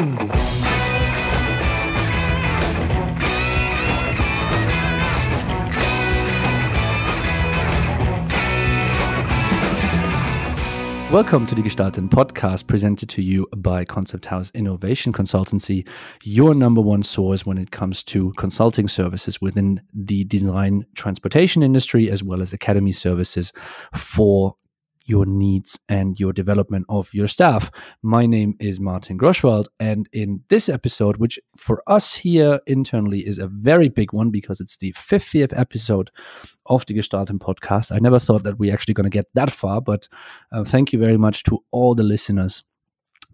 Welcome to the GESTALTEN Podcast, presented to you by Concept House Innovation Consultancy, your number one source when it comes to consulting services within the design transportation industry, as well as academy services for your needs and your development of your staff. My name is Martin Groschwald, and in this episode, which for us here internally is a very big one because it's the 50th episode of the GESTALTEN Podcast. I never thought that we're actually going to get that far, but thank you very much to all the listeners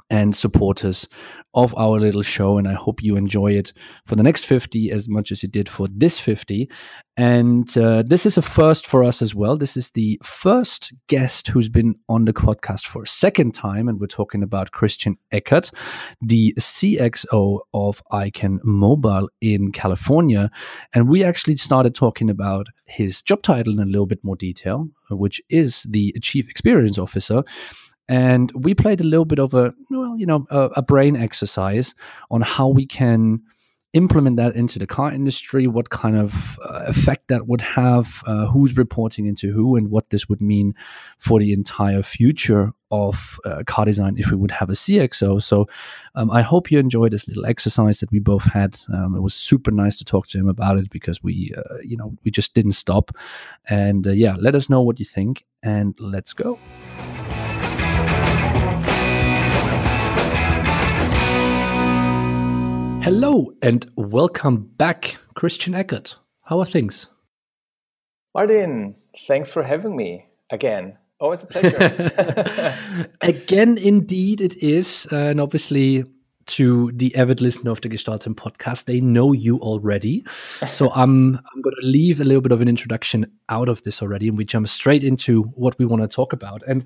and supporters of our little show, and I hope you enjoy it for the next 50 as much as you did for this 50. And this is a first for us as well. This is the first guest who's been on the podcast for a second time, and we're talking about Christian Eckert, the CXO of Icon Mobile in California. And we actually started talking about his job title in a little bit more detail, which is the Chief Experience Officer. And we played a little bit of a brain exercise on how we can implement that into the car industry, what kind of effect that would have, who's reporting into who, and what this would mean for the entire future of car design if we would have a CXO. So I hope you enjoyed this little exercise that we both had. It was super nice to talk to him about it because we just didn't stop. And let us know what you think, and let's go. Hello and welcome back, Christian Eckert. How are things? Martin, thanks for having me again. Always a pleasure. Again, indeed it is. And obviously, to the avid listener of the GESTALTEN Podcast, they know you already. So I'm going to leave a little bit of an introduction out of this already, and we jump straight into what we want to talk about. And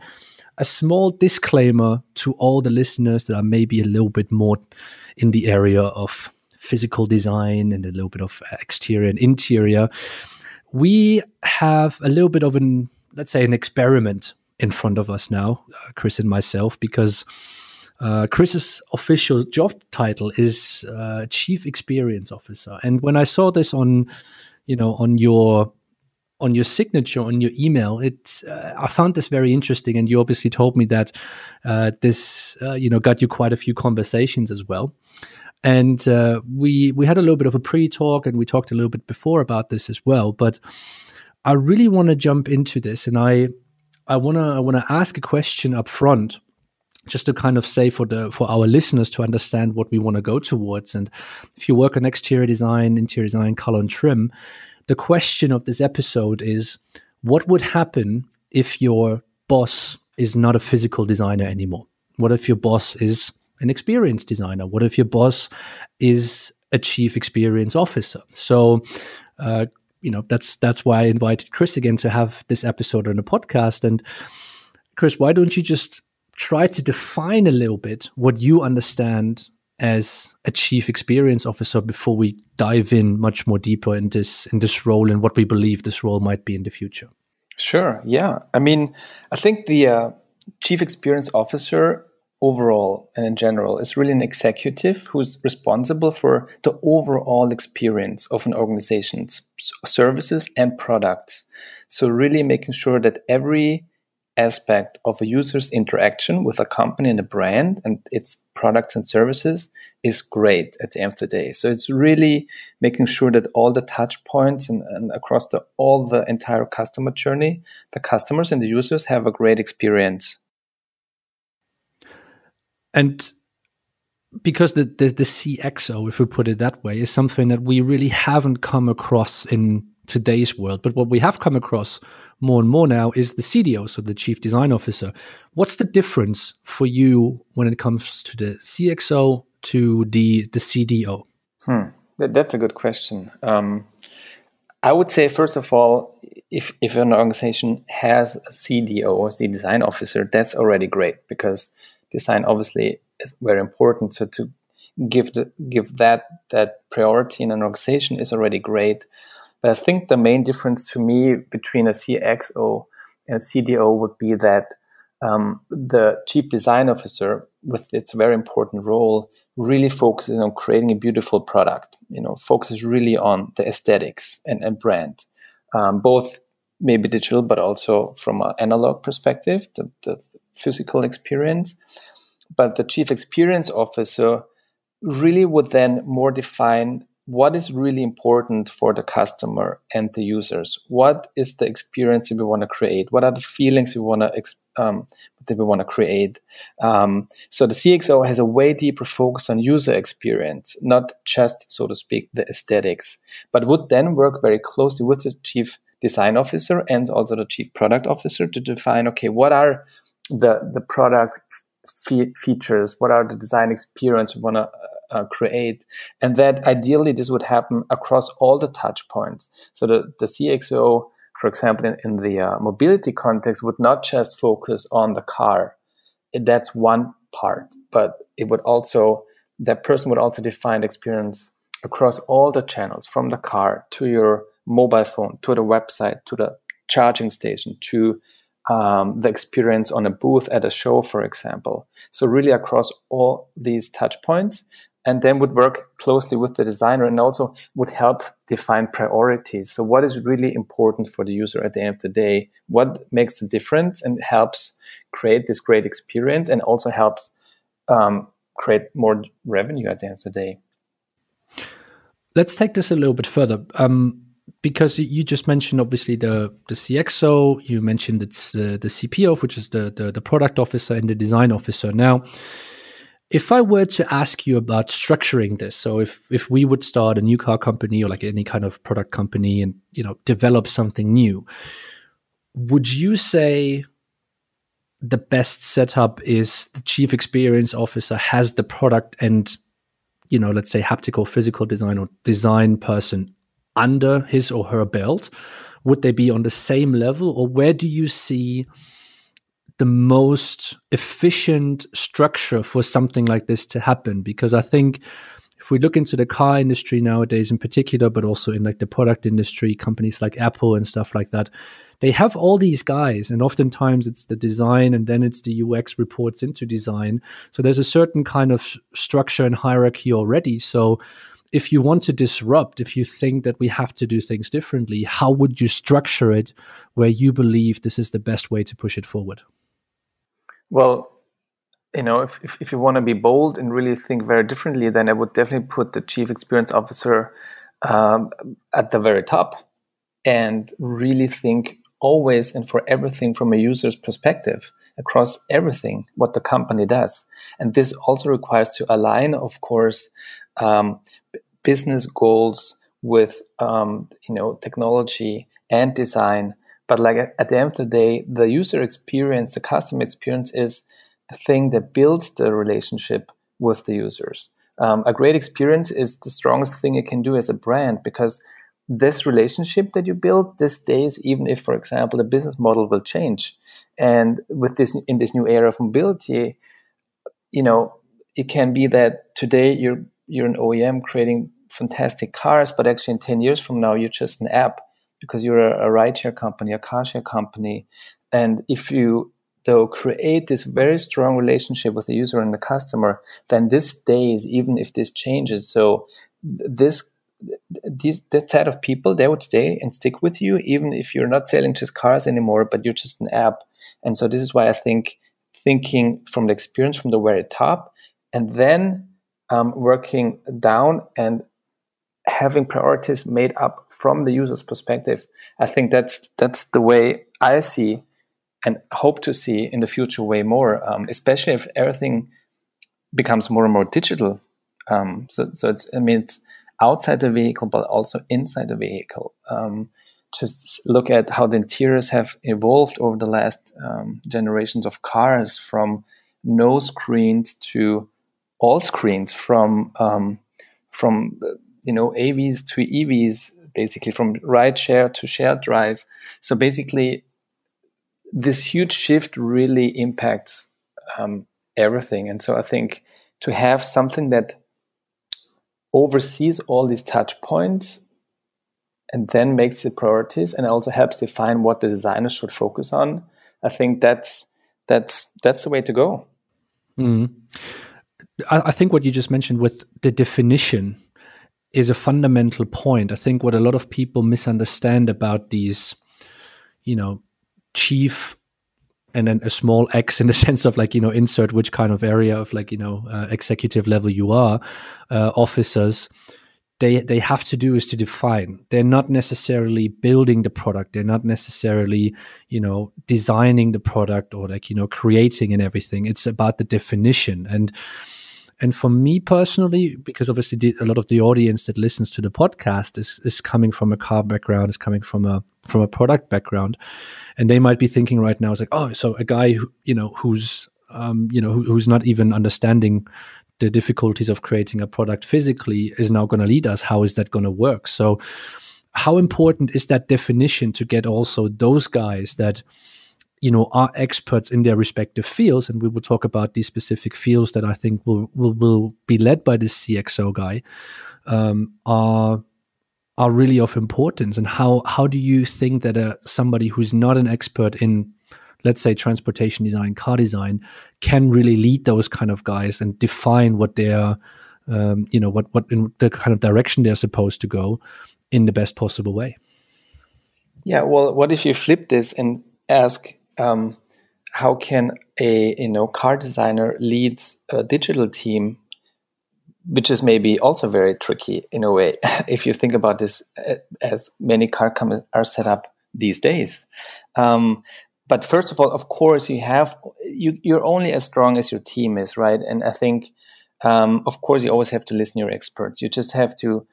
a small disclaimer to all the listeners that are maybe a little bit more in the area of physical design and a little bit of exterior and interior. We have a little bit of an experiment in front of us now, Chris and myself, because Chris's official job title is Chief Experience Officer. And when I saw this on your signature, on your email, I found this very interesting, and you obviously told me that this got you quite a few conversations as well. And we had a little bit of a pre-talk, and we talked a little bit before about this as well. But I really want to jump into this, and I want to ask a question up front, just to kind of say for our listeners to understand what we want to go towards. And if you work on exterior design, interior design, color and trim, the question of this episode is, what would happen if your boss is not a physical designer anymore? What if your boss is an experienced designer? What if your boss is a chief experience officer? So, that's why I invited Chris again to have this episode on the podcast. And Chris, why don't you just try to define a little bit what you understand as a chief experience officer before we dive in much more deeper in this role and what we believe this role might be in the future? Sure. Yeah. I mean, I think the chief experience officer overall and in general is really an executive who's responsible for the overall experience of an organization's services and products. So really making sure that every aspect of a user's interaction with a company and a brand and its products and services is great at the end of the day. So it's really making sure that all the touch points and across all the entire customer journey, the customers and the users have a great experience. And because the CXO, if we put it that way, is something that we really haven't come across in today's world. But what we have come across more and more now is the CDO, so the Chief Design Officer. What's the difference for you when it comes to the CXO to the CDO? That's a good question. I would say, first of all, if an organization has a CDO or C Design Officer, that's already great, because design obviously is very important. So to give that priority in an organization is already great. But I think the main difference to me between a CXO and a CDO would be that the chief design officer, with its very important role, really focuses on creating a beautiful product. Focuses really on the aesthetics and brand, both maybe digital, but also from an analog perspective, the physical experience. But the chief experience officer really would then more define what is really important for the customer and the users. What is the experience that we want to create? What are the feelings we want to create? So the CXO has a way deeper focus on user experience, not just, so to speak, the aesthetics, but would then work very closely with the chief design officer and also the chief product officer to define, okay, what are the product features, what are the design experience we want to create, and that ideally this would happen across all the touch points. So the CXO, for example, in the mobility context, would not just focus on the car. That's one part, but that person would also define experience across all the channels, from the car to your mobile phone, to the website, to the charging station, to the experience on a booth at a show, for example. So really across all these touch points, and then would work closely with the designer and also would help define priorities. So what is really important for the user at the end of the day? What makes a difference and helps create this great experience, and also helps create more revenue at the end of the day? Let's take this a little bit further. Because you just mentioned, obviously, the CXO, you mentioned it's the CPO, which is the product officer, and the design officer. Now, if I were to ask you about structuring this, so if we would start a new car company or like any kind of product company and develop something new, would you say the best setup is the chief experience officer has the product and let's say haptical physical design or design person under his or her belt? Would they be on the same level, or where do you see the most efficient structure for something like this to happen? Because I think if we look into the car industry nowadays in particular, but also in like the product industry, companies like Apple and stuff like that, they have all these guys, and oftentimes it's the design and then it's the UX reports into design. So there's a certain kind of structure and hierarchy already. So if you want to disrupt, if you think that we have to do things differently, how would you structure it where you believe this is the best way to push it forward? Well, if you want to be bold and really think very differently, then I would definitely put the chief experience officer at the very top and really think always and for everything from a user's perspective across everything what the company does. And this also requires to align, of course, business goals with technology and design. But like at the end of the day, the user experience, the customer experience is the thing that builds the relationship with the users. A great experience is the strongest thing you can do as a brand, because this relationship that you build, this stays even if, for example, the business model will change. And with this, in this new era of mobility, it can be that today you're an OEM creating fantastic cars, but actually in 10 years from now, you're just an app because you're a rideshare company, a car share company. And if you, though, create this very strong relationship with the user and the customer, then this stays even if this changes. So that set of people, they would stay and stick with you, even if you're not selling just cars anymore, but you're just an app. And so this is why I think thinking from the experience from the very top, and then working down and having priorities made up from the user's perspective. I think that's the way I see and hope to see in the future way more, especially if everything becomes more and more digital. So it's outside the vehicle, but also inside the vehicle. Just look at how the interiors have evolved over the last generations of cars, from no screens to all screens, from AVs to EVs, basically from rideshare to shared drive. So basically, this huge shift really impacts everything. And so I think to have something that oversees all these touch points and then makes it priorities and also helps define what the designers should focus on, I think that's that's the way to go. Mm. I think what you just mentioned with the definition is a fundamental point. I think what a lot of people misunderstand about these, chief and then a small x in the sense of like, insert which kind of area of like, executive level you are, officers, they have to do is to define. They're not necessarily building the product. They're not necessarily, designing the product or like, creating and everything. It's about the definition. And for me personally, because obviously a lot of the audience that listens to the podcast is coming from a car background, is coming from a product background, and they might be thinking right now, it's like, oh, so a guy who's not even understanding the difficulties of creating a product physically is now going to lead us. How is that going to work? So, how important is that definition to get also those guys that are experts in their respective fields, and we will talk about these specific fields that I think will be led by this CXO guy, are really of importance. And how do you think that somebody who's not an expert in, let's say, transportation design, car design, can really lead those kind of guys and define what they're, what in the kind of direction they're supposed to go in the best possible way? Yeah, well, what if you flip this and ask, how can a car designer leads a digital team, which is maybe also very tricky in a way if you think about this, as many car companies are set up these days. But first of all, of course, you're only as strong as your team is, right? And I think, of course, you always have to listen to your experts. You just have to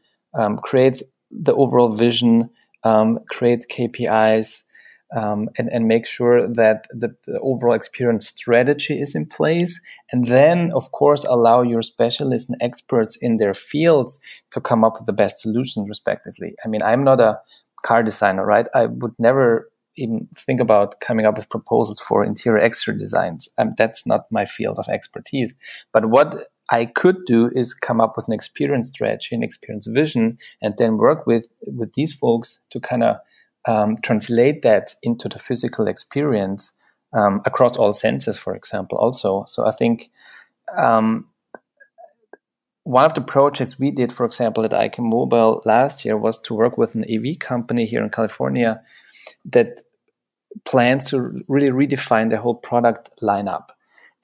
create the overall vision, create KPIs, and make sure that the overall experience strategy is in place. And then, of course, allow your specialists and experts in their fields to come up with the best solutions, respectively. I mean, I'm not a car designer, right? I would never even think about coming up with proposals for interior exterior designs. That's not my field of expertise. But what I could do is come up with an experience strategy, an experience vision, and then work with these folks to kind of translate that into the physical experience across all senses, for example, also. So I think one of the projects we did, for example, at ICAM Mobile last year was to work with an AV company here in California that plans to really redefine their whole product lineup.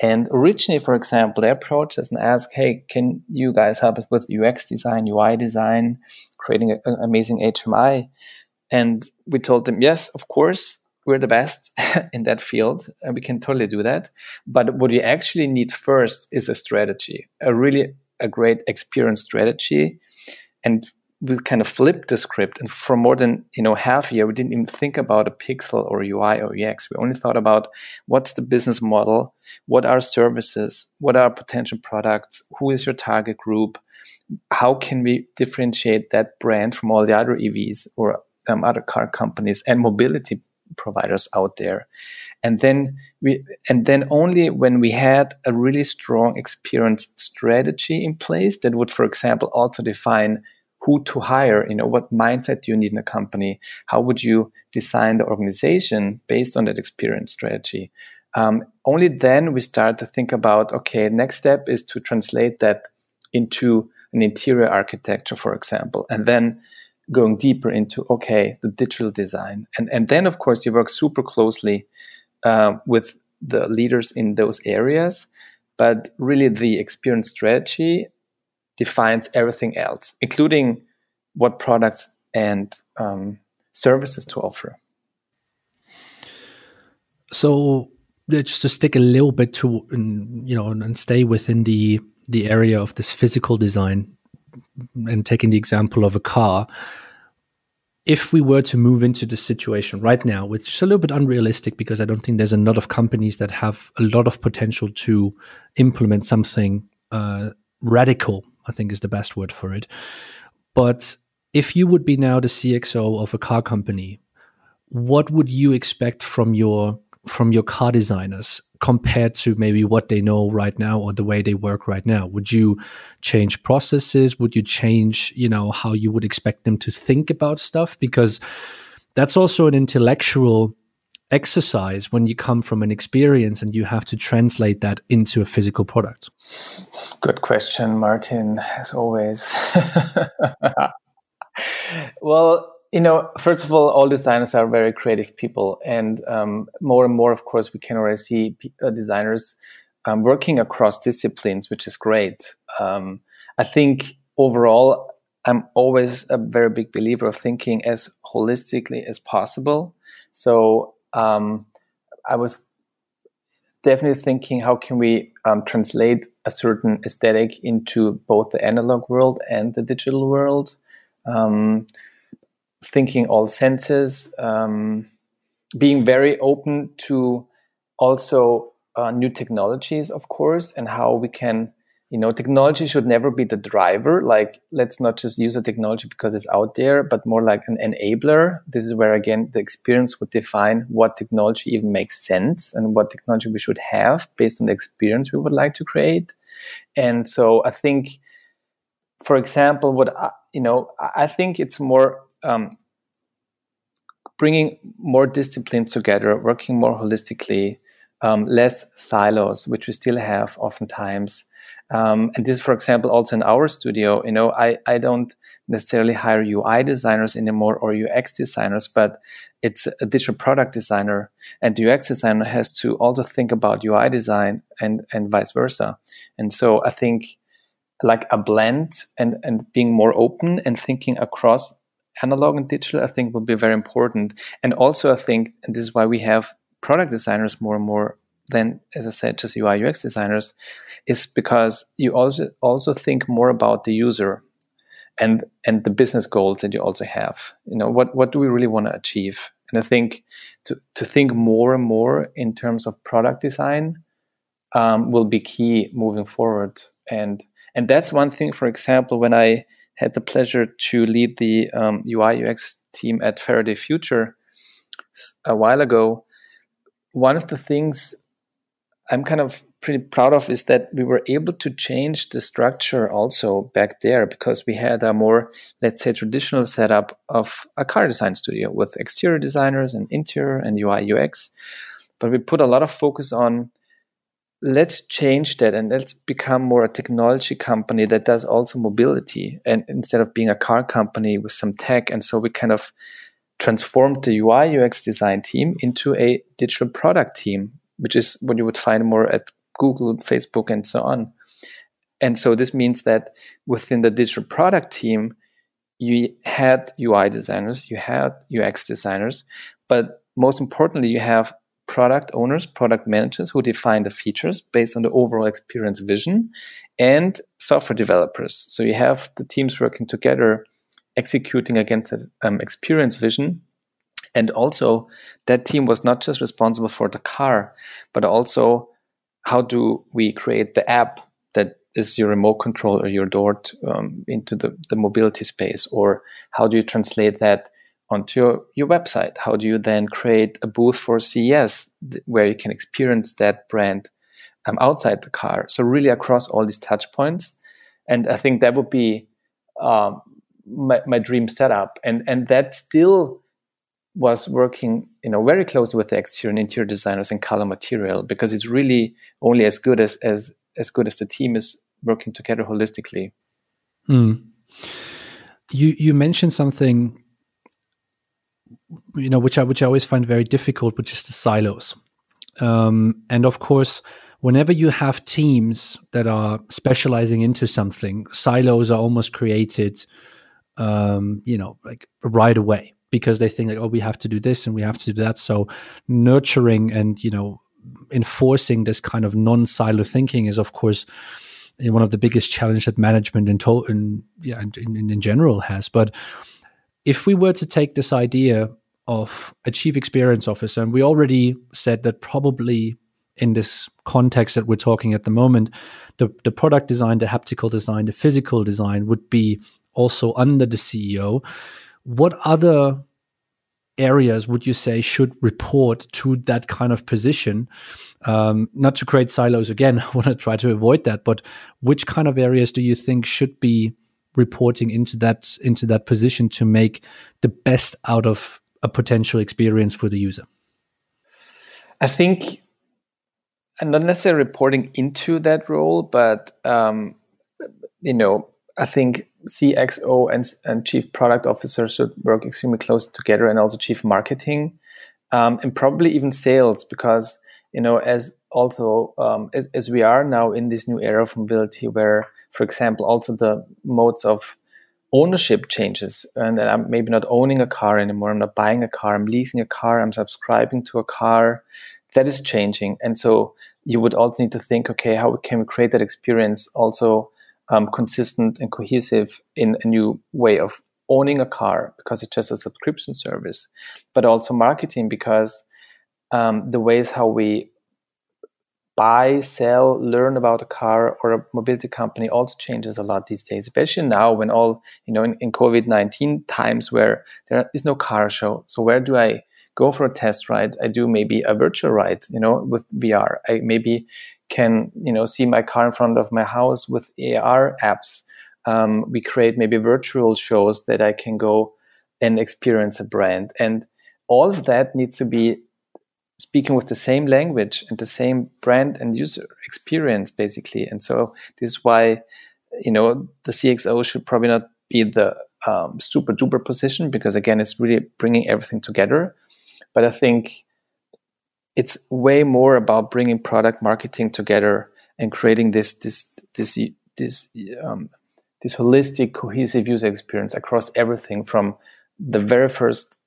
And originally, for example, they approached us and asked, hey, can you guys help us with UX design, UI design, creating an amazing HMI? And we told them, yes, of course, we're the best in that field, and we can totally do that. But what you actually need first is a strategy, a great experience strategy. And we kind of flipped the script. And for more than half a year, we didn't even think about a pixel or UI or UX. We only thought about what's the business model, what are services, what are potential products, who is your target group, how can we differentiate that brand from all the other EVs or other car companies and mobility providers out there. And then only when we had a really strong experience strategy in place that would, for example, also define who to hire, what mindset do you need in a company, how would you design the organization based on that experience strategy. Only then we start to think about, okay, next step is to translate that into an interior architecture, for example, and then going deeper into, okay, the digital design. And then, of course, you work super closely with the leaders in those areas. But really, the experience strategy defines everything else, including what products and services to offer. So just to stick a little bit to, and stay within the area of this physical design, and taking the example of a car, if we were to move into the situation right now, which is a little bit unrealistic because I don't think there's a lot of companies that have a lot of potential to implement something radical, I think is the best word for it. But if you would be now the CXO of a car company, what would you expect from your car designers compared to maybe what they know right now or the way they work right now? Would you change processes? Would you change, how you would expect them to think about stuff? Because that's also an intellectual exercise when you come from an experience and you have to translate that into a physical product? Good question, Martin, as always. Well, first of all designers are very creative people, and more and more, of course, we can already see designers working across disciplines, which is great. I think overall, I'm always a very big believer of thinking as holistically as possible. So I was definitely thinking, how can we translate a certain aesthetic into both the analog world and the digital world? Thinking all senses, being very open to also new technologies, of course, and how we can, technology should never be the driver. Like, let's not just use a technology because it's out there, but more like an enabler. This is where, again, the experience would define what technology even makes sense and what technology we should have based on the experience we would like to create. And so I think, for example, I think it's more bringing more disciplines together, working more holistically, less silos, which we still have oftentimes. And this, for example, also in our studio, I don't necessarily hire UI designers anymore or UX designers, but it's a digital product designer, and the UX designer has to also think about UI design and vice versa. And so I think like a blend and being more open and thinking across analog and digital, I think will be very important. And also I think, and this is why we have product designers more and more than, as I said, just UI UX designers, is because you also think more about the user and the business goals that you also have. What do we really want to achieve? And I think to think more and more in terms of product design will be key moving forward. And that's one thing, for example, when I had the pleasure to lead the UI UX team at Faraday Future a while ago, one of the things I'm kind of pretty proud of is that we were able to change the structure also back there, because we had a more, let's say, traditional setup of a car design studio with exterior designers and interior and UI UX. But we put a lot of focus on, let's change that and let's become more a technology company that does also mobility, and instead of being a car company with some tech. And so we kind of transformed the UI UX design team into a digital product team, which is what you would find more at Google, Facebook, and so on. And so this means that within the digital product team, you had UI designers, you had UX designers, but most importantly, you have product owners, product managers who define the features based on the overall experience vision, and software developers. So you have the teams working together, executing against the experience vision. And also that team was not just responsible for the car, but also how do we create the app that is your remote control or your door into the mobility space, or how do you translate that onto your website? How do you then create a booth for CES where you can experience that brand outside the car? So really across all these touch points. And I think that would be my dream setup. And that still was working very closely with the exterior and interior designers and color material, because it's really only as good as good as the team is working together holistically. You mentioned something which I always find very difficult, which is the silos. And of course, whenever you have teams that are specializing into something, silos are almost created, like right away, because they think like, oh, we have to do this and we have to do that. So nurturing and, enforcing this kind of non-silo thinking is, of course, one of the biggest challenges that management in general has. But if we were to take this idea of a chief experience officer, and we already said that probably in this context that we're talking at the moment, the product design, the haptical design, the physical design would be also under the CEO. What other areas would you say should report to that kind of position? Not to create silos again, I want to try to avoid that, but which kind of areas do you think should be reporting into that position to make the best out of a potential experience for the user? I think, and not necessarily reporting into that role, but I think CXO and chief product officer should work extremely close together, and also chief marketing, and probably even sales, because as we are now in this new era of mobility, where, for example, also the modes of ownership changes, and I'm maybe not owning a car anymore. I'm not buying a car. I'm leasing a car. I'm subscribing to a car. That is changing, and so you would also need to think, okay, how can we create that experience also consistent and cohesive in a new way of owning a car, because it's just a subscription service, but also marketing, because the ways how we buy, sell, learn about a car or a mobility company also changes a lot these days, especially now when all, in COVID-19 times where there is no car show. So where do I go for a test ride? I do maybe a virtual ride, with VR. I maybe can, see my car in front of my house with AR apps. We create maybe virtual shows that I can go and experience a brand. And all of that needs to be speaking with the same language and the same brand and user experience, basically. And so this is why, the CXO should probably not be the super duper position, because again, it's really bringing everything together. But I think it's way more about bringing product marketing together and creating this holistic, cohesive user experience across everything, from the very first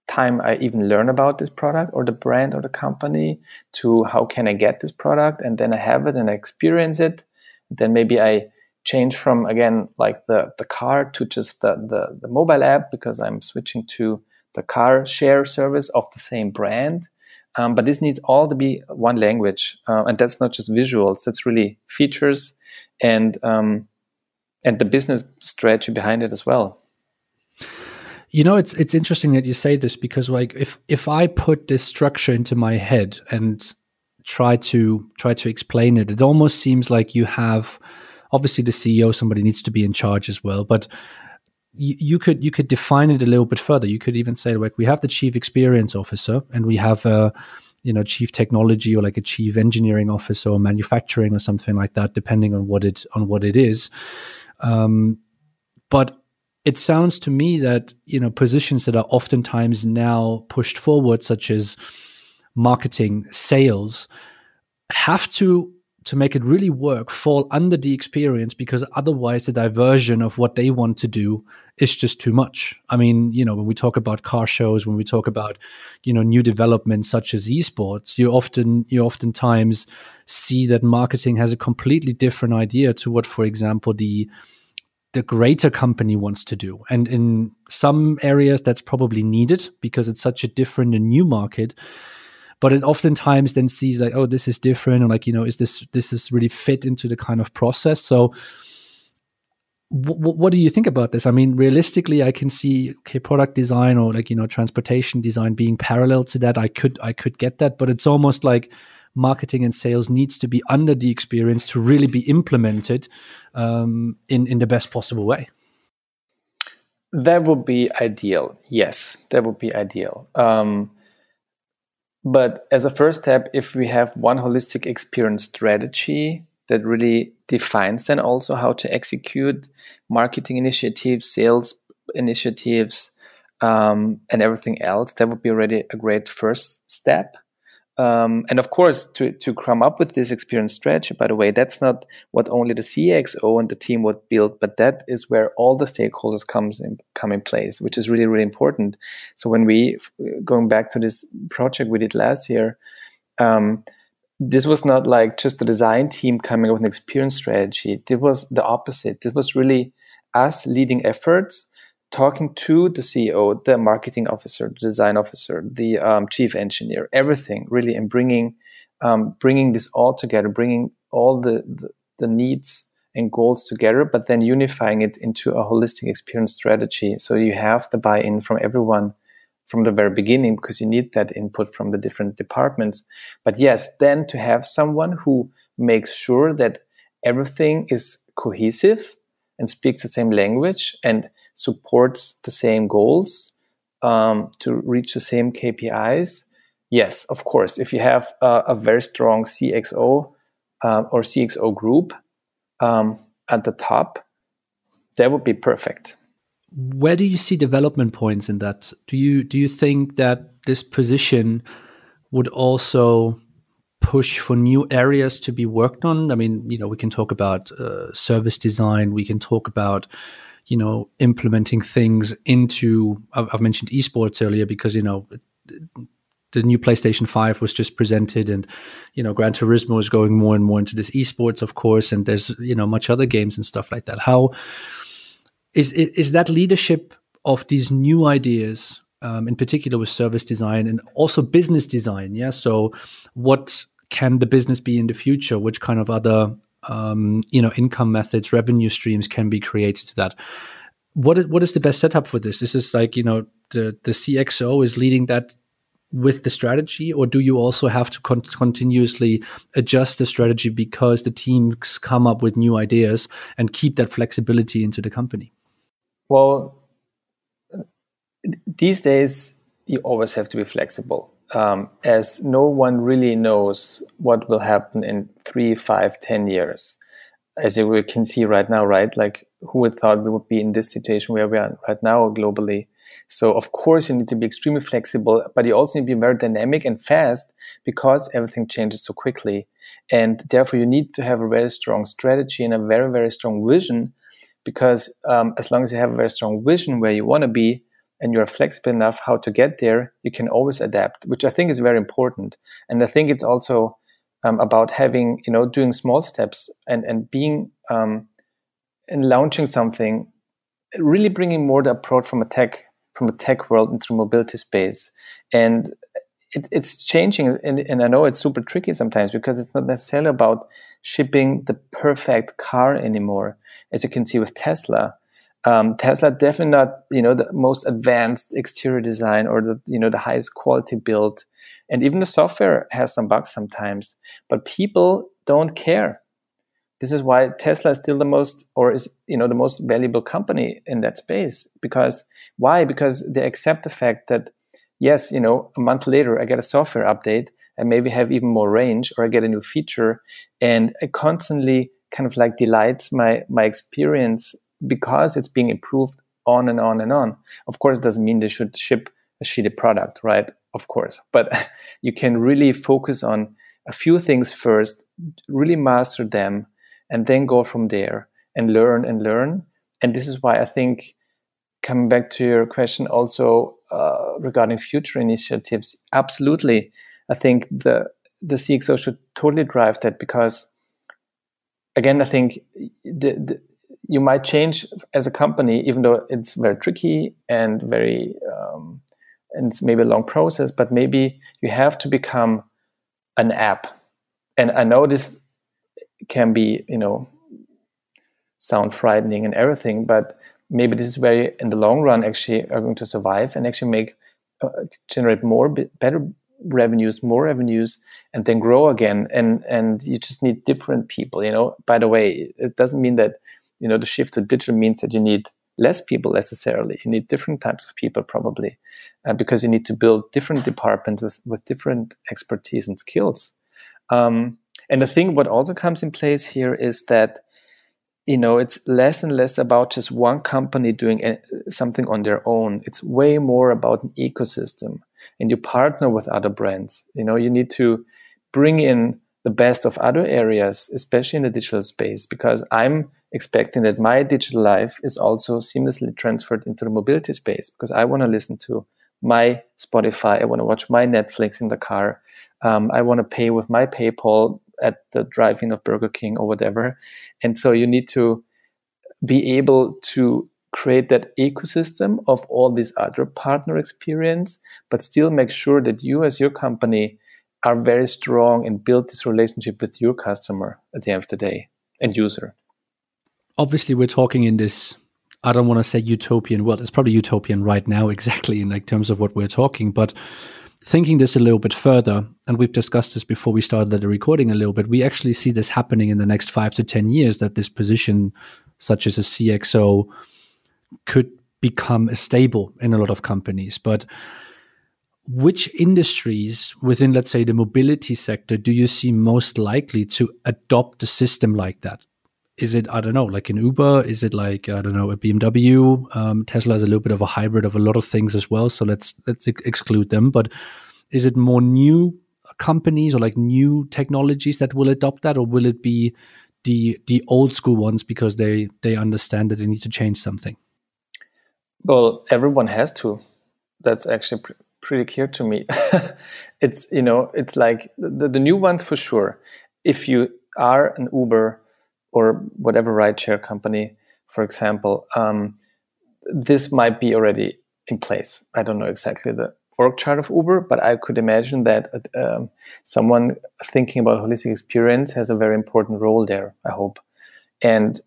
time I even learn about this product or the brand or the company, to how can I get this product, and then I have it and I experience it. Then maybe I change from, again, like the car to just the mobile app, because I'm switching to the car share service of the same brand. But this needs all to be one language, and that's not just visuals. That's really features and the business strategy behind it as well. It's interesting that you say this, because like if I put this structure into my head and try to explain it, it almost seems like you have, obviously the CEO, somebody needs to be in charge as well, but you could define it a little bit further. You could even say, like, we have the chief experience officer, and we have a chief technology, or like a chief engineering officer, or manufacturing, or something like that, depending on what it is. But it sounds to me that positions that are oftentimes now pushed forward, such as marketing, sales, have to make it really work, fall under the experience, because otherwise the diversion of what they want to do is just too much. I mean, when we talk about car shows, when we talk about, new developments such as esports, you oftentimes see that marketing has a completely different idea to what, for example, the greater company wants to do. And in some areas that's probably needed, because it's such a different and new market. But it oftentimes then sees like, oh, this is different, or like, is this is really fit into the kind of process. So what do you think about this? I mean, realistically, I can see, okay, product design, or like, transportation design being parallel to that. I could get that, but it's almost like marketing and sales needs to be under the experience to really be implemented in the best possible way. That would be ideal. Yes, that would be ideal. But as a first step, if we have one holistic experience strategy that really defines then also how to execute marketing initiatives, sales initiatives, and everything else, that would be already a great first step. And of course, to come up with this experience strategy, by the way, that's not what only the CXO and the team would build, but that is where all the stakeholders come in place, which is really, really important. So when going back to this project we did last year, this was not like just the design team coming up with an experience strategy. It was the opposite. It was really us leading efforts, talking to the CEO, the marketing officer, the design officer, the chief engineer, everything really, and bringing this all together, bringing all the needs and goals together, but then unifying it into a holistic experience strategy. So you have the buy-in from everyone from the very beginning, because you need that input from the different departments. But yes, then to have someone who makes sure that everything is cohesive and speaks the same language and supports the same goals, to reach the same KPIs, yes, of course. If you have a very strong CXO or CXO group at the top, that would be perfect. Where do you see development points in that? Do you think that this position would also push for new areas to be worked on? I mean, we can talk about service design. We can talk about, implementing things into. I've mentioned esports earlier because the new PlayStation 5 was just presented, and Gran Turismo is going more and more into this esports, of course, and there's much other games and stuff like that. How is that leadership of these new ideas, in particular with service design and also business design? Yeah. So what can the business be in the future? Which kind of other, income methods, revenue streams can be created to that? What is the best setup for this? Is this like, the CXO is leading that with the strategy, or do you also have to continuously adjust the strategy because the teams come up with new ideas and keep that flexibility into the company? Well, these days, you always have to be flexible, as no one really knows what will happen in 3, 5, 10 years. As we can see right now, right? Like, who would thought we would be in this situation where we are right now globally? So, of course, you need to be extremely flexible, but you also need to be very dynamic and fast because everything changes so quickly. And therefore, you need to have a very strong strategy and a very, very strong vision, because as long as you have a very strong vision where you want to be and you're flexible enough how to get there, you can always adapt, which I think is very important. And I think it's also about having, doing small steps and being and launching something, really bringing more the approach from the tech world into the mobility space. And it's changing. And I know it's super tricky sometimes because it's not necessarily about shipping the perfect car anymore. As you can see with Tesla, Tesla definitely not, the most advanced exterior design or the highest quality build. And even the software has some bugs sometimes, but people don't care. This is why Tesla is still the most valuable company in that space. Because why? Because they accept the fact that, yes, a month later I get a software update and maybe have even more range, or I get a new feature, and it constantly kind of like delights my experience because it's being improved on and on and on. Of course, it doesn't mean they should ship a shitty product, right? Of course, but you can really focus on a few things first, really master them, and then go from there and learn and learn. And this is why I think, coming back to your question also regarding future initiatives, absolutely, I think the CXO should totally drive that, because, again, I think you might change as a company, even though it's very tricky and very and it's maybe a long process, but maybe you have to become an app. And I know this can be, sound frightening and everything, but maybe this is where you, in the long run, actually are going to survive and actually generate better revenues, more revenues, and then grow again. And you just need different people. By the way, it doesn't mean that the shift to digital means that you need less people necessarily. You need different types of people probably, because you need to build different departments with different expertise and skills. And the thing what also comes in place here is that it's less and less about just one company doing something on their own. It's way more about an ecosystem, and you partner with other brands. You need to bring in the best of other areas, especially in the digital space, because I'm expecting that my digital life is also seamlessly transferred into the mobility space, because I want to listen to my Spotify, I want to watch my Netflix in the car, I want to pay with my PayPal at the drive-in of Burger King or whatever. And so you need to be able to create that ecosystem of all these other partner experience, but still make sure that you as your company are very strong and build this relationship with your customer at the end of the day and user. Obviously, we're talking in this, I don't want to say utopian world. It's probably utopian right now, exactly in terms of what we're talking, but thinking this a little bit further, and we've discussed this before we started the recording a little bit, we actually see this happening in the next 5 to 10 years, that this position, such as a CXO, could become stable in a lot of companies. But which industries within, let's say, the mobility sector do you see most likely to adopt a system like that? Is it, I don't know, like an Uber? Is it like, I don't know, a BMW? Tesla is a little bit of a hybrid of a lot of things as well, so let's exclude them. But is it more new companies or like new technologies that will adopt that, or will it be the old school ones because they understand that they need to change something? Well, everyone has to. That's actually pretty clear to me. It's, it's like the new ones for sure. If you are an Uber or whatever rideshare company, for example, this might be already in place. I don't know exactly the org chart of Uber, but I could imagine that someone thinking about holistic experience has a very important role there, I hope. And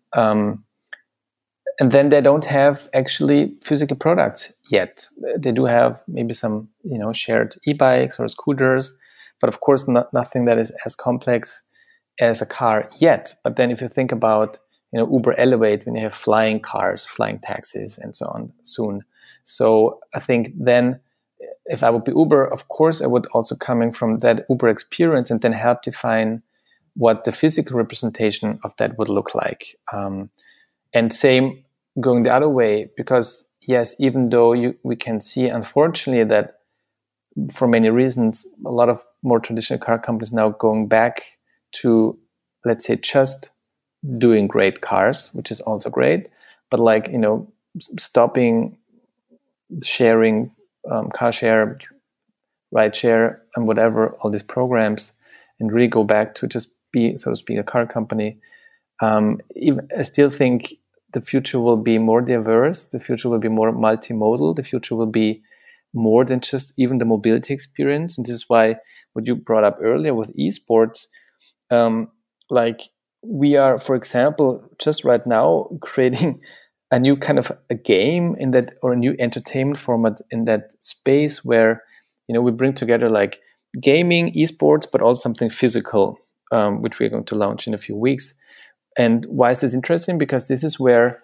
then they don't have actually physical products yet. They do have maybe some, shared e-bikes or scooters, but of course nothing that is as complex as a car yet. But then if you think about, Uber Elevate, when you have flying cars, flying taxis, and so on soon. So I think then if I would be Uber, of course, I would also coming from that Uber experience and then help define what the physical representation of that would look like. And same going the other way, because yes, even though we can see, unfortunately, that for many reasons, a lot of more traditional car companies now going back to, let's say, just doing great cars, which is also great, but like, stopping sharing, car share, ride share, and whatever, all these programs, and really go back to just be, so to speak, a car company. Even I still think the future will be more diverse. The future will be more multimodal. The future will be more than just even the mobility experience. And this is why what you brought up earlier with esports, like we are, for example, just right now creating a new kind of a game in that, or a new entertainment format in that space where, we bring together like gaming, esports, but also something physical, which we're going to launch in a few weeks. And why is this interesting? Because this is where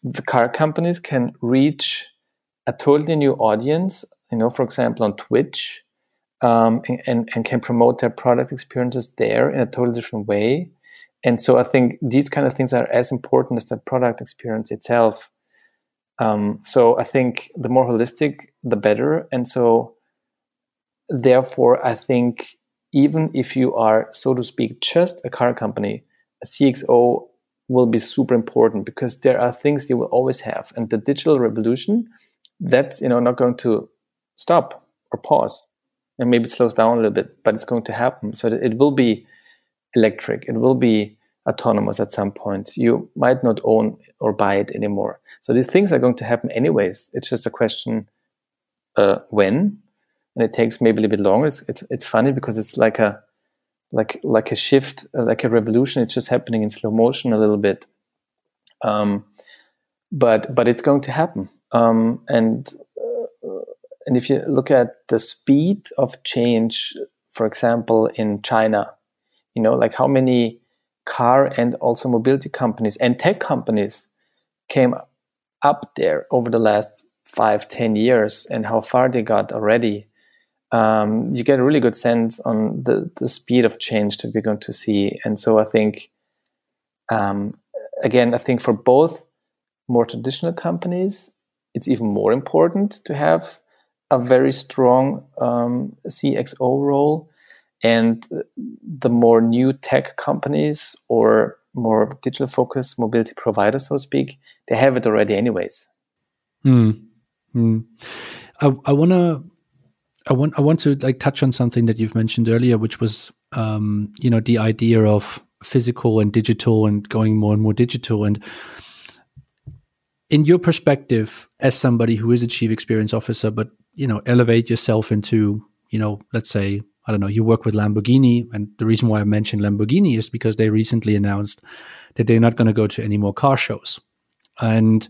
the car companies can reach a totally new audience, for example, on Twitch, and can promote their product experiences there in a totally different way. And so I think these kind of things are as important as the product experience itself. So I think the more holistic, the better. And so therefore, I think even if you are, so to speak, just a car company, a CXO will be super important, because there are things you will always have. And the digital revolution, that's not going to stop or pause. And maybe it slows down a little bit, but it's going to happen. So that it will be electric. It will be autonomous at some point. You might not own or buy it anymore. So these things are going to happen anyways. It's just a question when, and it takes maybe a little bit longer. It's funny because it's like a shift, like a revolution. It's just happening in slow motion a little bit, but it's going to happen. And if you look at the speed of change, for example, in China, like how many car and also mobility companies and tech companies came up there over the last 5-10 years, and how far they got already. You get a really good sense on the speed of change that we're going to see. And so I think, again, I think for both more traditional companies, it's even more important to have a very strong CXO role. And the more new tech companies or more digital focused mobility providers, so to speak, they have it already anyways. I want to like touch on something that you've mentioned earlier, which was the idea of physical and digital and going more and more digital. And in your perspective, as somebody who is a chief experience officer, but elevate yourself into, let's say, I don't know, you work with Lamborghini, and the reason why I mentioned Lamborghini is because they recently announced that they're not going to go to any more car shows. And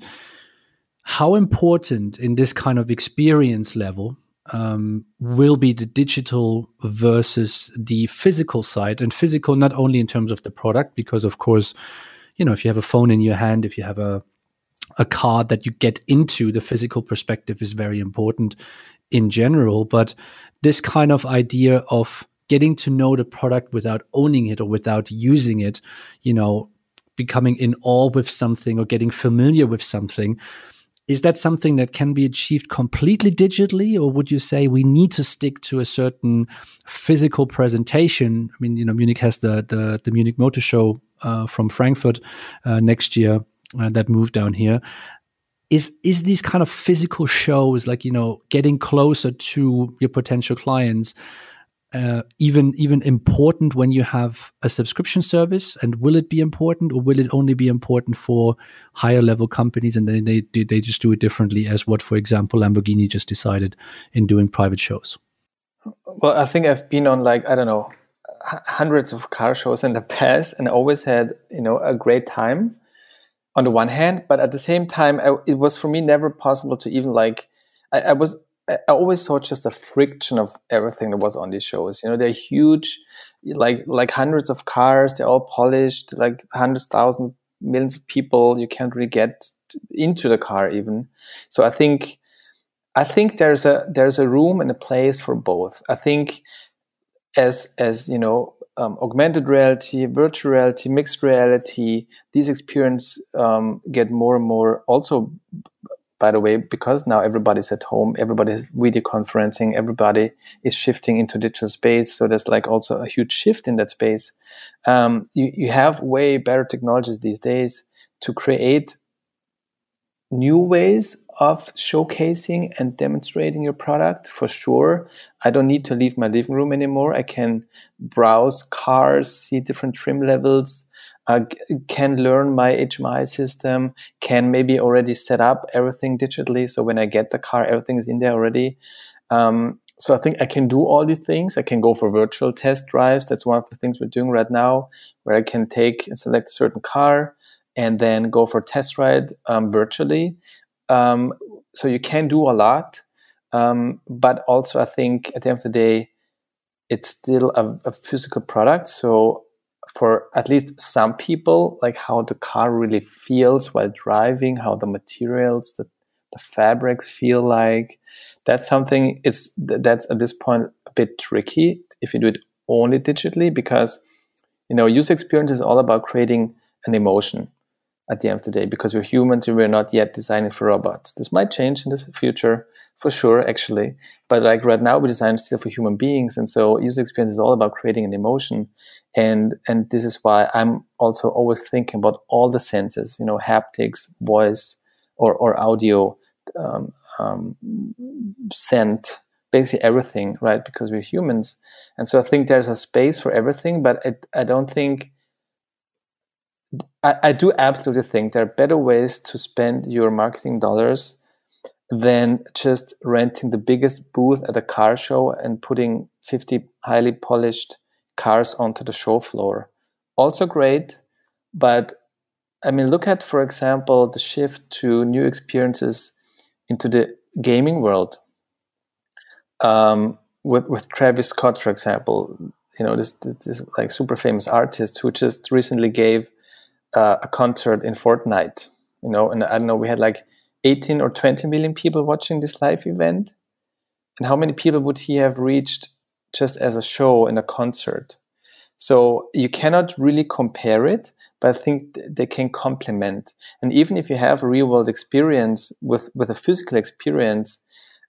how important in this kind of experience level will be the digital versus the physical side, and physical not only in terms of the product, because of course, if you have a phone in your hand, if you have a car that you get into, the physical perspective is very important. in general, but this kind of idea of getting to know the product without owning it or without using it, becoming in awe with something or getting familiar with something. Is that something that can be achieved completely digitally, or would you say we need to stick to a certain physical presentation? I mean, Munich has the Munich Motor Show from Frankfurt next year that moved down here. Is these kind of physical shows, like, getting closer to your potential clients, even important when you have a subscription service? And will it be important, or will it only be important for higher level companies, and then they just do it differently, as what, for example, Lamborghini just decided in doing private shows? Well, I think I've been on hundreds of car shows in the past, and always had a great time on the one hand, but at the same time, it was for me never possible to even I always saw just a friction of everything that was on these shows. They're huge, like hundreds of cars. They're all polished, like hundreds, thousands, millions of people. You can't really get into the car even. So I think there's a room and a place for both. I think as augmented reality, virtual reality, mixed reality, these experiences get more and more also. By the way, because now everybody's at home, everybody's video conferencing, everybody is shifting into digital space. So there's also a huge shift in that space. You have way better technologies these days to create new ways of showcasing and demonstrating your product, for sure. I don't need to leave my living room anymore. I can browse cars, see different trim levels, can learn my HMI system, can maybe already set up everything digitally. So when I get the car, everything is in there already. So I think I can do all these things. I can go for virtual test drives. That's one of the things we're doing right now, where I can take and select a certain car and then go for a test ride virtually. So you can do a lot. But also I think at the end of the day, it's still a physical product. So for at least some people, like how the car really feels while driving, how the materials, the fabrics feel like, that's something that's at this point a bit tricky if you do it only digitally, because user experience is all about creating an emotion at the end of the day, because we're humans and we're not yet designing for robots. This might change in the future, for sure, actually. But right now, we design still for human beings. And so user experience is all about creating an emotion. And this is why I'm also always thinking about all the senses, haptics, voice, or audio, scent, basically everything, right? Because we're humans. And so I think there's a space for everything, but I don't think, I do absolutely think there are better ways to spend your marketing dollars than just renting the biggest booth at a car show and putting 50 highly polished cars onto the show floor. Also great, but look at, for example, the shift to new experiences into the gaming world. With Travis Scott, for example, this like super famous artist who just recently gave a concert in Fortnite, and I don't know, we had like 18 or 20 million people watching this live event. And how many people would he have reached just as a show in a concert? So you cannot really compare it, but I think they can complement. And even if you have a real world experience with a physical experience,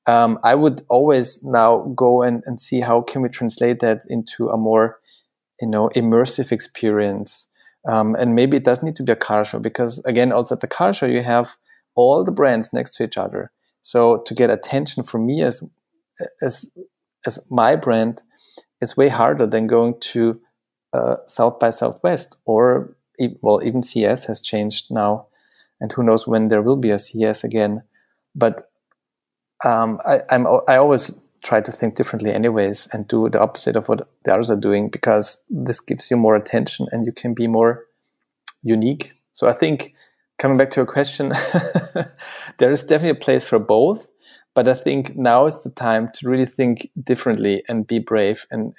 I would always now go and see how can we translate that into a more, immersive experience. And maybe it doesn't need to be a car show, because again, also at the car show, you have all the brands next to each other. So to get attention from me as my brand, it's way harder than going to South by Southwest, or even CS has changed now, and who knows when there will be a CS again. But I always try to think differently anyways, and do the opposite of what the others are doing, because this gives you more attention and you can be more unique. So I think, coming back to your question, there is definitely a place for both, but I think now is the time to really think differently and be brave and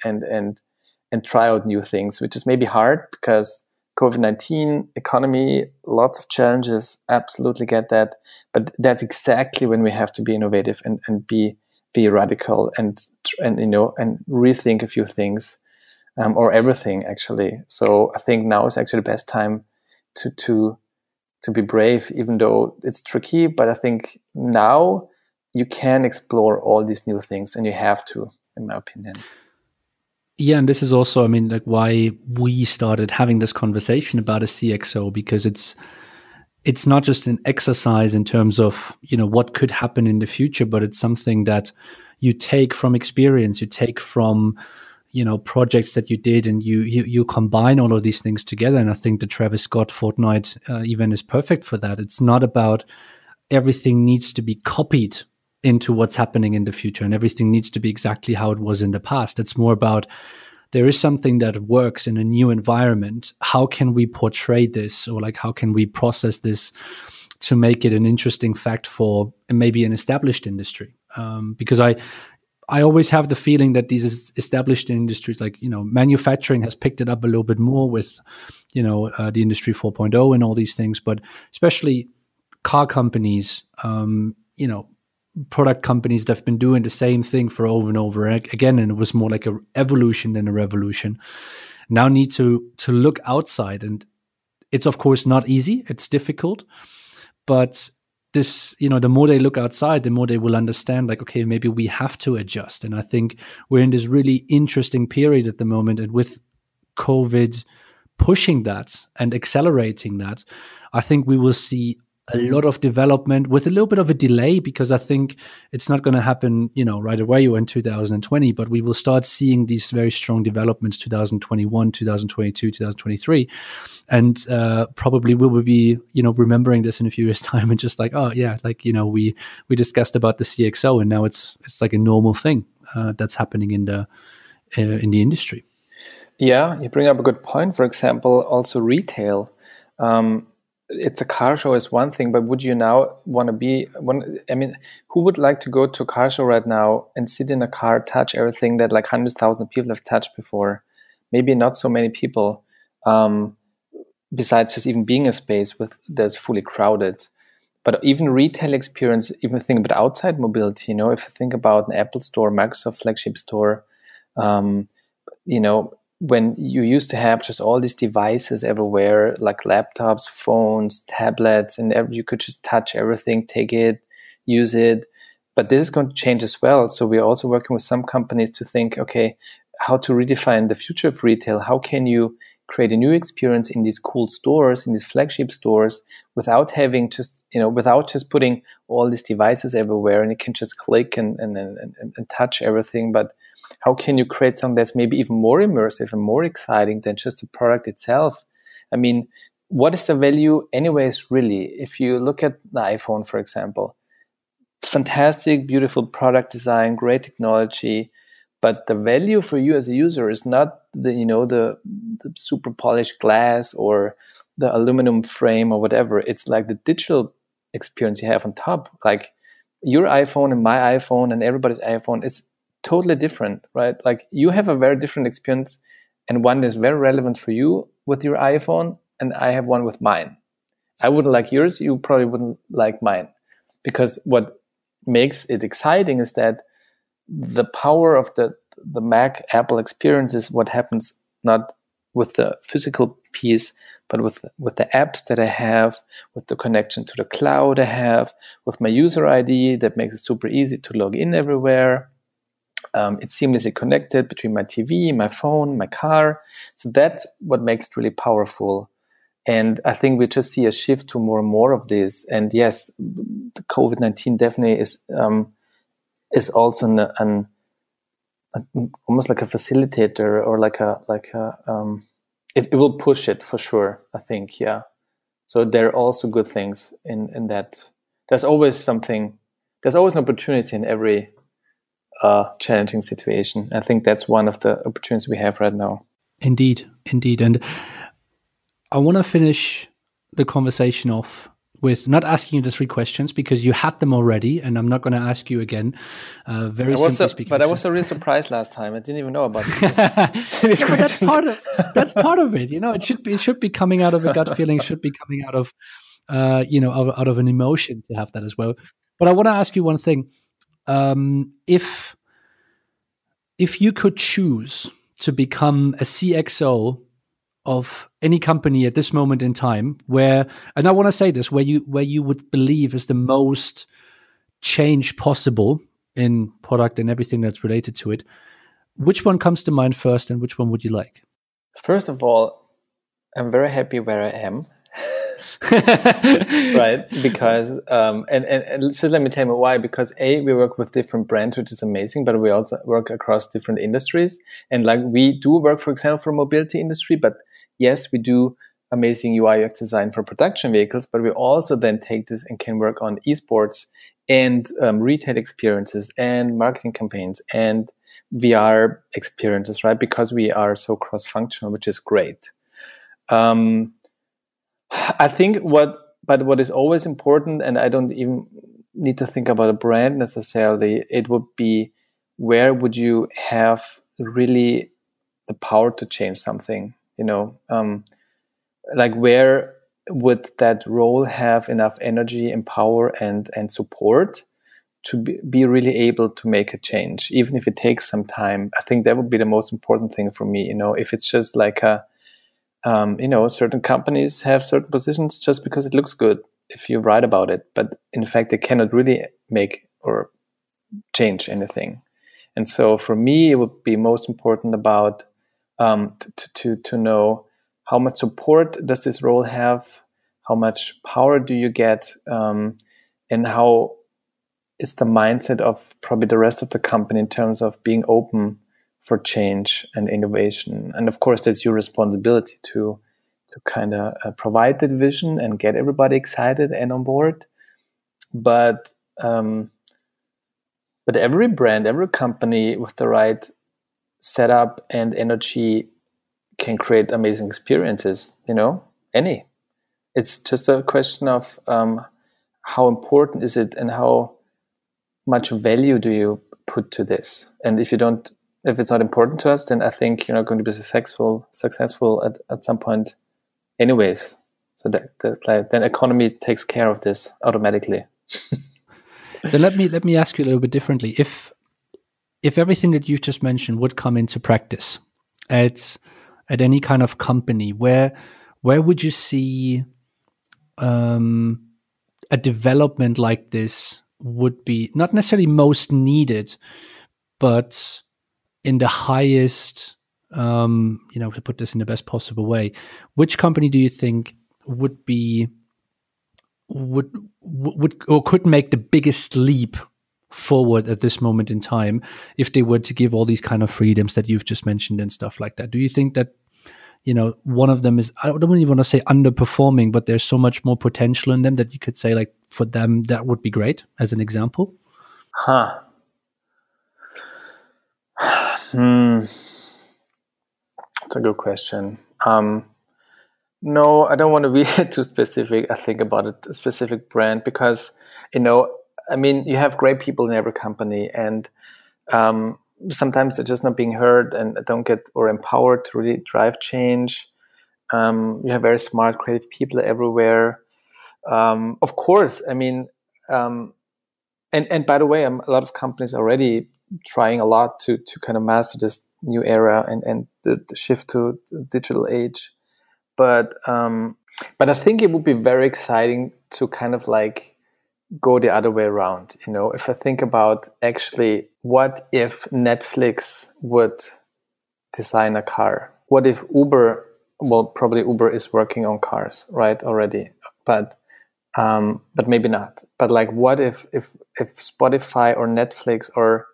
try out new things, which is maybe hard because COVID-19, economy, lots of challenges, absolutely get that. But that's exactly when we have to be innovative and be be radical and and rethink a few things, or everything actually. So I think now is actually the best time to be brave, even though it's tricky. But I think now you can explore all these new things, and you have to, in my opinion. Yeah, and this is also, I mean, like why we started having this conversation about a CXO, because it's not just an exercise in terms of, what could happen in the future, but it's something that you take from experience, you take from, projects that you did, and you combine all of these things together. And I think the Travis Scott Fortnite event is perfect for that. It's not about everything needs to be copied into what's happening in the future, and everything needs to be exactly how it was in the past. It's more about, there is something that works in a new environment. How can we portray this, or like how can we process this to make it an interesting fact for maybe an established industry? Because I always have the feeling that these established industries, like, manufacturing has picked it up a little bit more with, the Industry 4.0 and all these things, but especially car companies, product companies that have been doing the same thing for over and over again, and it was more like a evolution than a revolution, now need to look outside. And it's of course not easy, it's difficult, but this, the more they look outside, the more they will understand, like, okay, maybe we have to adjust. And I think we're in this really interesting period at the moment, and with COVID pushing that and accelerating that, I think we will see a lot of development with a little bit of a delay, because I think it's not going to happen, right away or in 2020, but we will start seeing these very strong developments 2021, 2022, 2023. And probably we will be, remembering this in a few years' time and just like, oh yeah, like, we discussed about the CXO, and now it's like a normal thing that's happening in the industry. Yeah, you bring up a good point. For example, also retail. It's a car show is one thing, but would you now want to be one? I mean, who would like to go to a car show right now and sit in a car, touch everything that like 100,000 people have touched before? Maybe not so many people, besides just even being a space that's fully crowded. But even retail experience, even think about outside mobility, if you think about an Apple store, Microsoft flagship store, when you used to have just all these devices everywhere, like laptops, phones, tablets, and you could just touch everything, take it, use it. But this is going to change as well. So we're also working with some companies to think, okay, how to redefine the future of retail. How can you create a new experience in these cool stores, in these flagship stores, without having without just putting all these devices everywhere, and you can just click and touch everything. But how can you create something that's maybe even more immersive and more exciting than just the product itself? I mean, what is the value anyways, really? If you look at the iPhone, for example, fantastic, beautiful product design, great technology, but the value for you as a user is not the super polished glass or the aluminum frame or whatever. It's like the digital experience you have on top. Like your iPhone and my iPhone and everybody's iPhone is totally different, right? Like you have a very different experience, and one is very relevant for you with your iPhone, and I have one with mine. I wouldn't like yours, you probably wouldn't like mine. Because what makes it exciting is that the power of the Mac Apple experience is what happens not with the physical piece, but with the apps that I have, with the connection to the cloud I have, with my user ID that makes it super easy to log in everywhere. It's seamlessly connected between my TV, my phone, my car. So that's what makes it really powerful. And I think we just see a shift to more and more of this. And yes, the COVID-19 definitely is also an almost like a facilitator, or it will push it for sure, I think. Yeah. So there are also good things in that. There's always an opportunity in every challenging situation. I think that's one of the opportunities we have right now. Indeed. And I want to finish the conversation off with not asking you the 3 questions, because you had them already, and I'm not going to ask you again. Simply speaking. But I was so really surprised last time. I didn't even know about these questions. That's part of it. It should be coming out of a gut feeling. Should be coming out of out of an emotion to have that as well. But I want to ask you one thing. If you could choose to become a CXO of any company at this moment in time, where, and I want to say this, where you would believe is the most change possible in product and everything that's related to it, which one comes to mind first, and which one would you like? First of all, I'm very happy where I am. Right, because and just let me tell you why. Because we work with different brands, which is amazing, but we also work across different industries. And like, we do work, for example, for mobility industry, but yes, we do amazing UI UX design for production vehicles, but we also then take this and can work on esports and retail experiences and marketing campaigns and VR experiences, right? Because we are so cross-functional, which is great. I think what is always important, and I don't even need to think about a brand necessarily, it would be, where would you have really the power to change something? Like, where would that role have enough energy and power and support to be really able to make a change, even if it takes some time? I think that would be the most important thing for me. If it's just like certain companies have certain positions just because it looks good if you write about it, but in fact they cannot really make or change anything. And so for me, it would be most important about to know how much support does this role have, how much power do you get, and how is the mindset of probably the rest of the company in terms of being open for change and innovation. And of course, that's your responsibility to kind of provide that vision and get everybody excited and on board. But every brand, every company with the right setup and energy can create amazing experiences. Any. It's just a question of how important is it and how much value do you put to this. And if it's not important to us, then I think you're not going to be successful at some point anyways. So then economy takes care of this automatically. Then let me ask you a little bit differently. If everything that you've just mentioned would come into practice at any kind of company, where would you see a development like this would be not necessarily most needed, but in the highest, to put this in the best possible way, which company do you think would or could make the biggest leap forward at this moment in time if they were to give all these kind of freedoms that you've just mentioned and stuff like that? Do you think that, one of them is, I don't even want to say underperforming, but there's so much more potential in them that you could say, like, for them, that would be great as an example? That's a good question. No, I don't want to be too specific, I think, about a specific brand, because, you have great people in every company, and sometimes they're just not being heard and don't get or empowered to really drive change. You have very smart, creative people everywhere. Of course, and by the way, a lot of companies are already trying a lot to kind of master this new era and the shift to the digital age. But I think it would be very exciting to kind of like go the other way around. If I think about, actually, what if Netflix would design a car? What if Uber, well, probably Uber is working on cars, right, already, but maybe not. But like, what if Spotify or Netflix or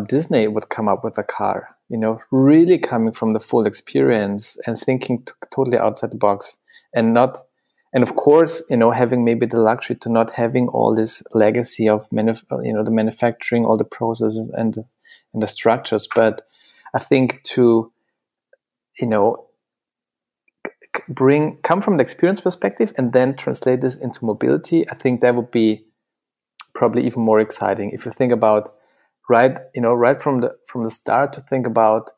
Disney would come up with a car, really coming from the full experience and thinking totally outside the box, and of course, having maybe the luxury to not having all this legacy of the manufacturing, all the processes and the structures. But I think to, come from the experience perspective and then translate this into mobility, I think that would be probably even more exciting. If you think about, right from the start, to think about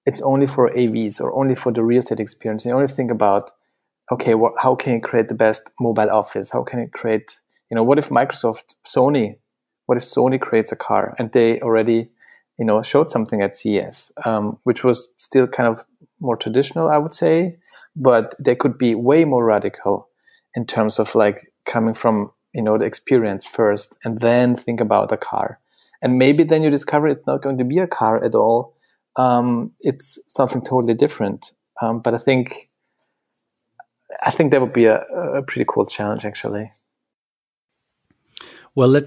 it's only for AVs or only for the real estate experience. You only think about, okay, how can you create the best mobile office? How can you create, what if Microsoft, Sony what if Sony creates a car? And they already, showed something at CES, which was still kind of more traditional, I would say, but they could be way more radical in terms of like coming from, the experience first and then think about a car. And maybe then you discover it's not going to be a car at all. It's something totally different. But I think that would be a pretty cool challenge, actually. Well,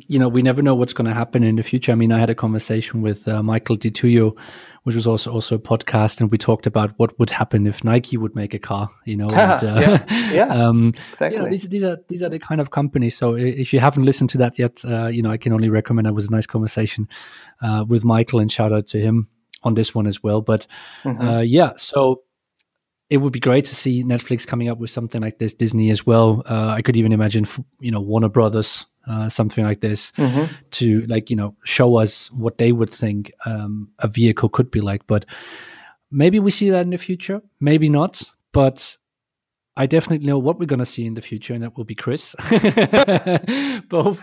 we never know what's going to happen in the future. I mean, I had a conversation with Michael DiTullio, which was also a podcast, and we talked about what would happen if Nike would make a car, and, exactly. These are the kind of companies. So if you haven't listened to that yet, I can only recommend. It was a nice conversation with Michael, and shout out to him on this one as well. But so it would be great to see Netflix coming up with something like this, Disney as well. I could even imagine, Warner Brothers, something like this, to show us what they would think a vehicle could be like. But maybe we see that in the future, maybe not. But I definitely know what we're going to see in the future, and that will be Chris. both.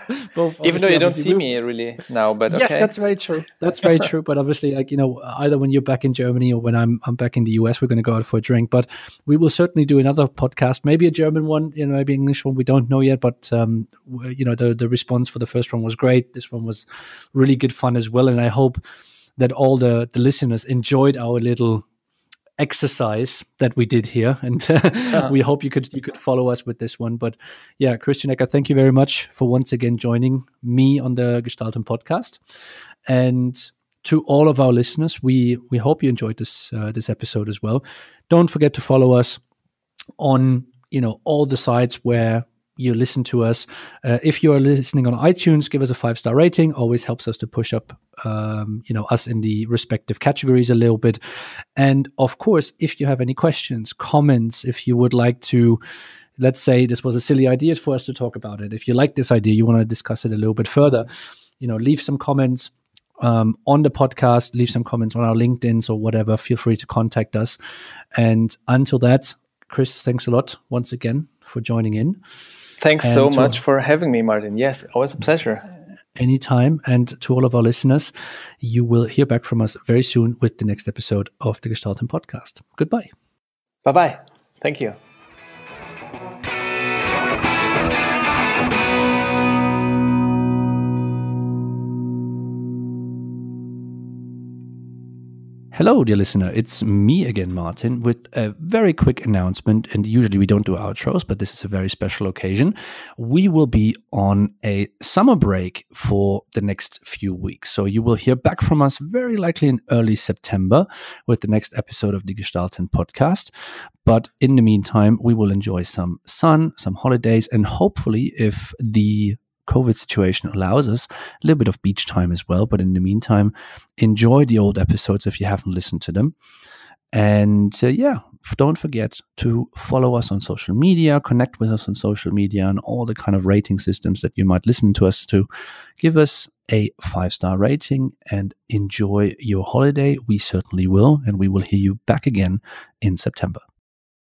Even though you don't see me really now, but yes, okay. That's very true. That's very true. But obviously, either when you're back in Germany or when I'm back in the US, we're going to go out for a drink. But we will certainly do another podcast, maybe a German one, maybe English one. We don't know yet, but the response for the first one was great. This one was really good fun as well, and I hope that all the listeners enjoyed our little exercise that we did here, and we hope you could follow us with this one. But yeah, Christian Eckert, thank you very much for once again joining me on the GESTALTEN podcast. And to all of our listeners, we hope you enjoyed this episode as well. Don't forget to follow us on all the sites where you listen to us. If you are listening on iTunes, give us a 5-star rating. Always helps us to push up, us in the respective categories a little bit. And of course, if you have any questions, comments, if you would like to, let's say this was a silly idea for us to talk about it. If you like this idea, you want to discuss it a little bit further, leave some comments on the podcast, leave some comments on our LinkedIn's or whatever. Feel free to contact us. And until that, Chris, thanks a lot once again for joining in. Thanks so much for having me, Martin. Yes, always a pleasure. Anytime. And to all of our listeners, you will hear back from us very soon with the next episode of the GESTALTEN Podcast. Goodbye. Bye-bye. Thank you. Hello, dear listener. It's me again, Martin, with a very quick announcement. And usually we don't do outros, but this is a very special occasion. We will be on a summer break for the next few weeks. So you will hear back from us very likely in early September with the next episode of the GESTALTEN Podcast. But in the meantime, we will enjoy some sun, some holidays, and hopefully, if the COVID situation allows us, a little bit of beach time as well. But in the meantime, enjoy the old episodes if you haven't listened to them. And don't forget to follow us on social media, connect with us on social media, and all the kind of rating systems that you might listen to us to. Give us a 5-star rating and enjoy your holiday. We certainly will. And we will hear you back again in September.